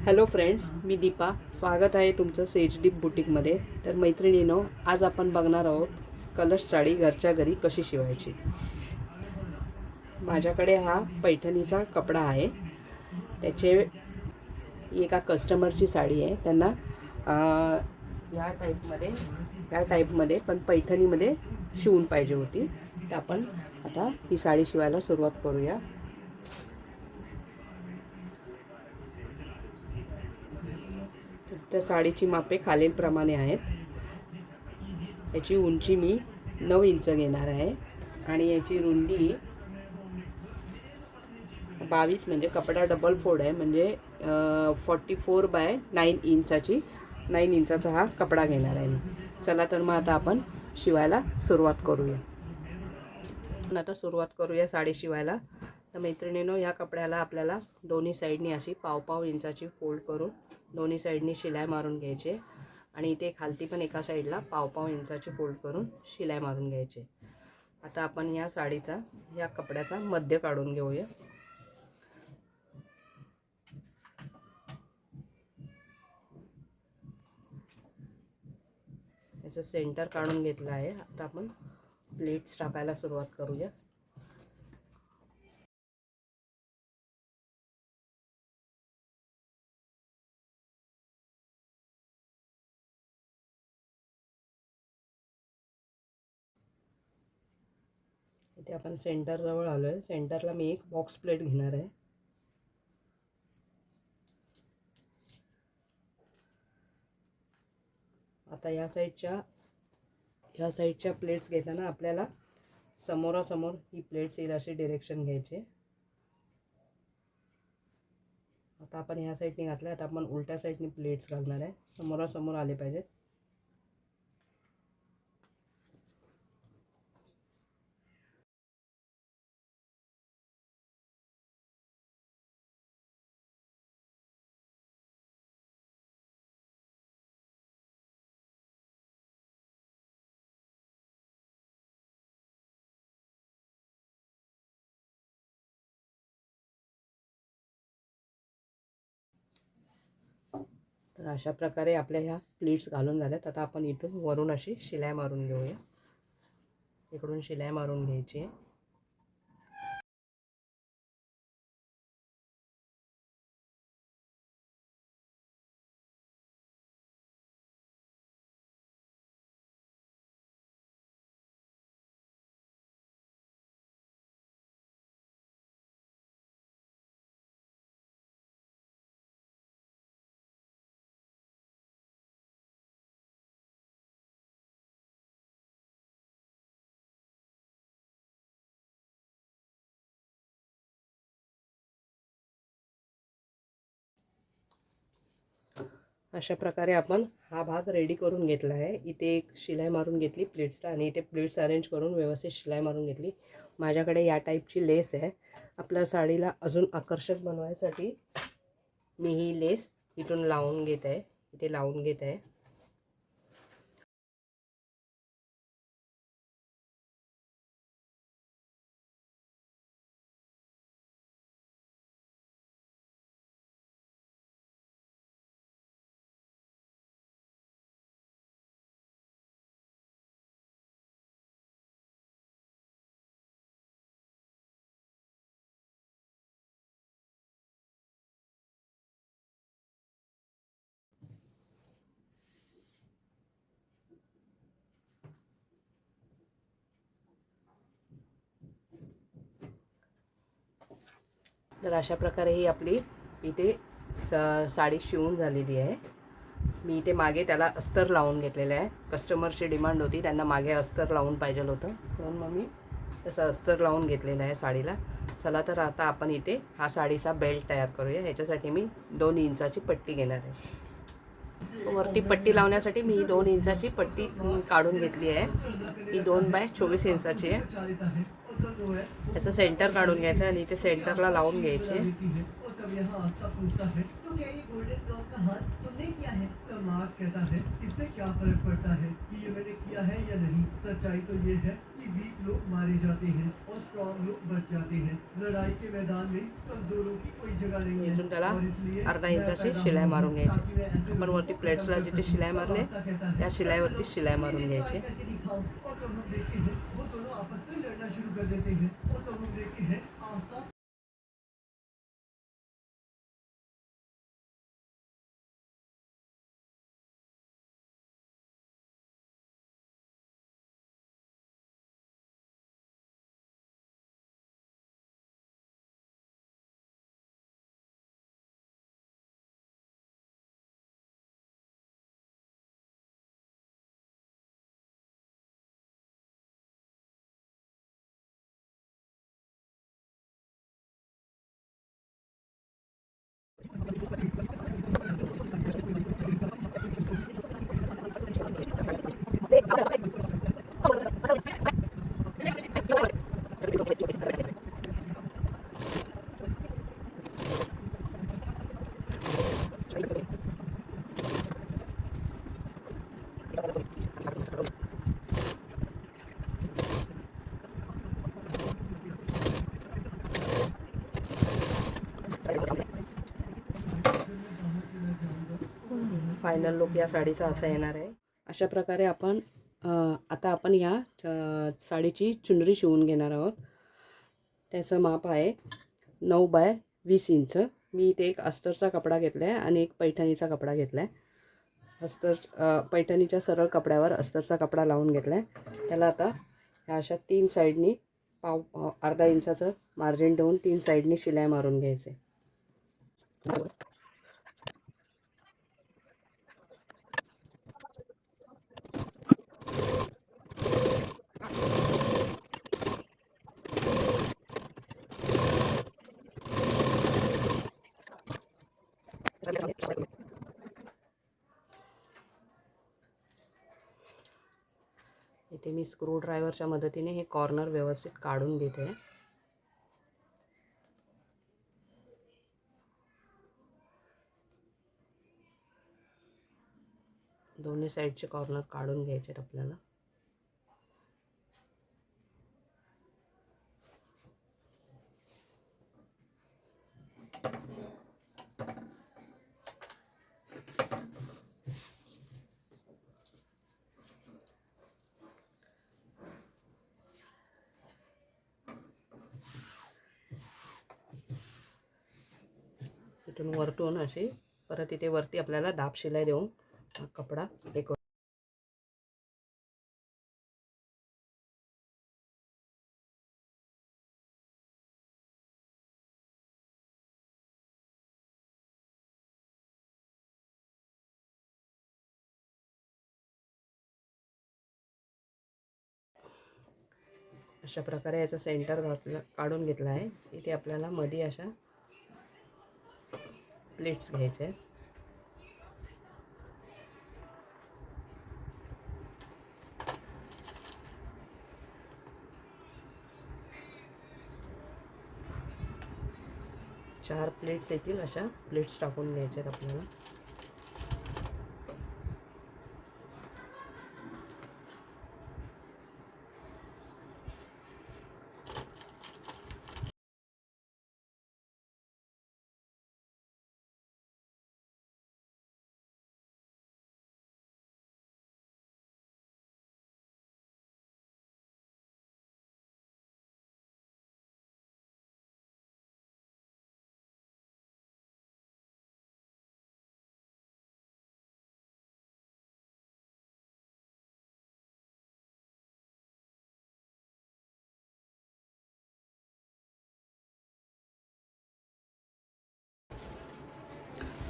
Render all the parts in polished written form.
Hello friends, मी दीपा. स्वागत आहे तुमचं सेजदीप बुटीकमध्ये. तर मैत्रिणींनो, आज आपण बघणार आहोत कलश साडी घरच्या घरी कशी शिवायची. माझ्याकडे हा पैठणीचा कपडा आहे. त्याचे एका कस्टमरची साडी आहे. त्यांना ह्या टाईपमध्ये पण पैठणीमध्ये शिवून पाहिजे होती. तर आपण आता ही साडी शिवायला सुरुवात करूया. त्या साडीची मापे खालीलप्रमाणे आहेत. याची उंची मी 9 इंच घेणार आहे आणि याची रुंदी 22, म्हणजे कपडा डबल फोल्ड आहे, म्हणजे 44/9 इंचाचा हा कपडा घेणार आहे मी. चला तर मग आता आपण शिवायला सुरुवात करूया. साडी शिवायला. तर मैत्रिणींनो, या कपड्याला आपल्याला दोन्ही साईडनी अशी पाव इंचाची फोल्ड करून दोन्ही साईडनी शिलाई मारून घ्यायचे आणि इथे खालती पण एका साईडला पाव इंचाची फोल्ड करून शिलाई मारून घ्यायचे. आता आपण या कपड्याचा मध्य काढून घेऊया. याचं सेंटर काढून घेतलं आहे. आता आपण प्लेट्स टाकायला सुरुवात करूया. इथे आपण सेंटर जवळ आलोय. सेंटरला मी एक बॉक्स प्लेट घेणार आहे. आता या साईडच्या प्लेट्स घेताना आपल्याला समोरासमोर ही प्लेट्स येईल असे डिरेक्शन घ्यायचे. आता आपण ह्या साईडने घातलं. आता आपण उलट्या साईडने प्लेट्स घालणार आहे. समोरासमोर आले पाहिजेत. तर अशा प्रकारे आपल्या ह्या प्लेट्स घालून झाल्यात. आता आपण इथून वरून अशी शिलाई मारून घेऊया. इकडून शिलाई मारून घ्यायची. अशा प्रकारे आपण हा भाग रेडी करून घेतला आहे. इथे एक शिलाई मारून घेतली प्लेट्सला आणि इथे प्लेट्स अरेंज करून व्यवस्थित शिलाई मारून घेतली. माझ्याकडे या टाईपची लेस आहे. आपल्या साडीला अजून आकर्षक बनवायसाठी मी ही लेस इथून लावून घेत आहे. इथे लावून घेत आहे. तर अशा प्रकारे ही आपली इथे साडी शिवून झालेली आहे. मी इथे मागे त्याला अस्तर लावून घेतलेलं आहे. कस्टमरची डिमांड होती, त्यांना मागे अस्तर लावून पाहिजे होतं, म्हणून मग मी तसं अस्तर लावून घेतलेलं आहे साडीला. चला तर आता आपण इथे हा साडीचा बेल्ट तयार करूया. ह्याच्यासाठी मी 2 इंचाची पट्टी घेणार आहे. वरती पट्टी लावण्यासाठी मी 2 इंचाची पट्टी काढून घेतली आहे. ही 2/24 इंचाची आहे. याचं सेंटर काढून घ्यायचं आणि इथे सेंटरला लावून घ्यायचे. तो क्या ये गोल्डन डॉग का हाथ तुमने किया है? तमाश कहता है इससे क्या फर्क पड़ता है कि ये मैंने किया है या नहीं। सच्चाई तो ये है कि वीक लोग मारे जाते हैं और स्ट्रॉन्ग लोग बच जाते हैं। लड़ाई के मैदान में कमजोरों की कोई जगह नहीं है इथून त्याला और इसलिए अर्धा मैं इंचाची पैदा शिलाई हुआ हूँ मारून घ्यायची. ताकि मैं ऐसे आपण लोगों वरती को खत्म प्लेट्सला कर जिथे सकूं। शिलाई तब मारले आस्था कहता है त्या शिलाईवरती चलो शिलाई मुझे मारून भी घ्यायची. सवार करके दिखाओ और तब हम देखते हैं वो दोनों आपस में लड़ना शुरू कर देते हैं और तब हम देखते हैं आस्था फायनल लुक या साडीचा असा येणार आहे. अशा प्रकारे आपण आता आपण या साडीची चुनरी शिवून घेणार आहोत. त्याचं माप आहे 9 बाय 20 इंच. मी इथे एक अस्तरचा कपडा घेतला आहे आणि एक पैठणीचा कपडा घेतला आहे. पैठणीच्या सरळ कपड्यावर अस्तरचा कपडा लावून घेतला आहे. त्याला आता ह्या अशा 3 साईडनी अर्धा इंचाचं मार्जिन ठेवून 3 साईडनी शिलाई मारून घ्यायचे. इथे मी स्क्रू ड्रायव्हरच्या मदतीने हे कॉर्नर व्यवस्थित काढून घेते. दोन्ही साईडचे कॉर्नर काढून घ्यायचे आपल्याला. इथून वरतून अशी परत इथे वरती आपल्याला दाब शिलाई देऊन कपडा हे करू. अशा प्रकारे याचा सेंटर काढून घेतला आहे. इथे आपल्याला मध्ये अशा प्लेट्स घ्यायचे आहेत. चार प्लेट्स येतील अशा प्लेट्स टाकून घ्यायच्या आहेत आपल्याला.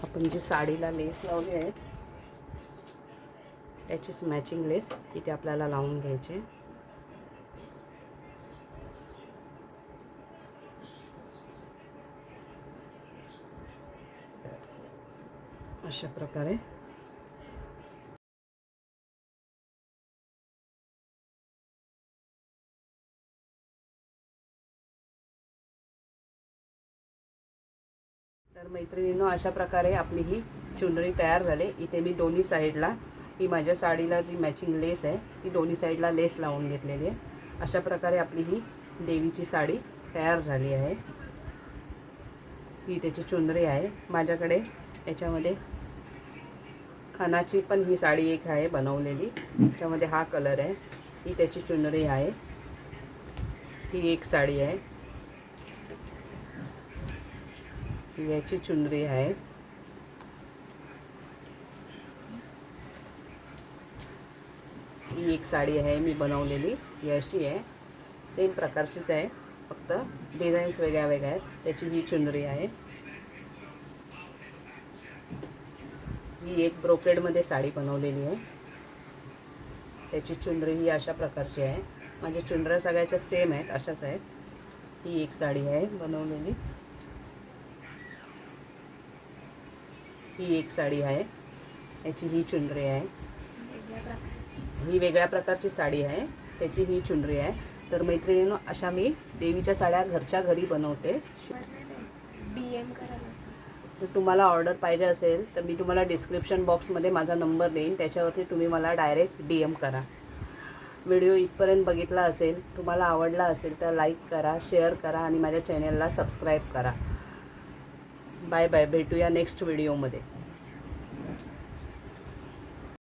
आपण जी साडीला लेस लावली आहे त्याचीच मॅचिंग लेस इथे आपल्याला लावून घ्यायची. अशा प्रकारे तर मैत्रिणींनो, अशा प्रकारे आपली ही चुनरी तयार झाली. इथे मी दोन्ही साईडला ही माझ्या साडीला जी मॅचिंग लेस आहे ती दोन्ही साईडला लेस लावून घेतलेली आहे. अशा प्रकारे आपली ही देवीची साडी तयार झाली आहे. ही त्याची चुनरी आहे. माझ्याकडे याच्यामध्ये खणाची पण ही साडी एक आहे बनवलेली. त्याच्यामध्ये हा कलर आहे. ही त्याची चुनरी आहे. ही एक साडी आहे. ही याची चुनरी आहे. ही एक साडी आहे मी बनवलेली. ही अशी आहे, सेम प्रकारचीच आहे, फक्त डिझाईन्स वेगळ्या वेगळ्या आहेत. त्याची ही चुनरी आहे. ही एक ब्रोकेडमध्ये साडी बनवलेली आहे. त्याची चुनरी ही अशा प्रकारची आहे. माझ्या चुनऱ्या सगळ्याच्या सेम आहेत, अशाच आहेत. ही एक साडी आहे बनवलेली. ही एक साडी आहे. याची ही चुनरी आहे. ही वेगळ्या प्रकारची साडी आहे. त्याची ही चुनरी आहे. तर मैत्रिणींनो, अशा मी देवीच्या साड्या घरच्या घरी बनवते. DM करायला जर तुम्हाला ऑर्डर पाहिजे असेल तर मी तुम्हाला डिस्क्रिप्शन बॉक्समध्ये माझा नंबर देईन. त्याच्यावरती तुम्ही मला डायरेक्ट DM करा. व्हिडिओ इथपर्यंत बघितला असेल, तुम्हाला आवडला असेल तर लाईक करा, शेअर करा आणि माझ्या चॅनलला सबस्क्राईब करा. Bye bye. भेटूया नेक्स्ट व्हिडिओमध्ये.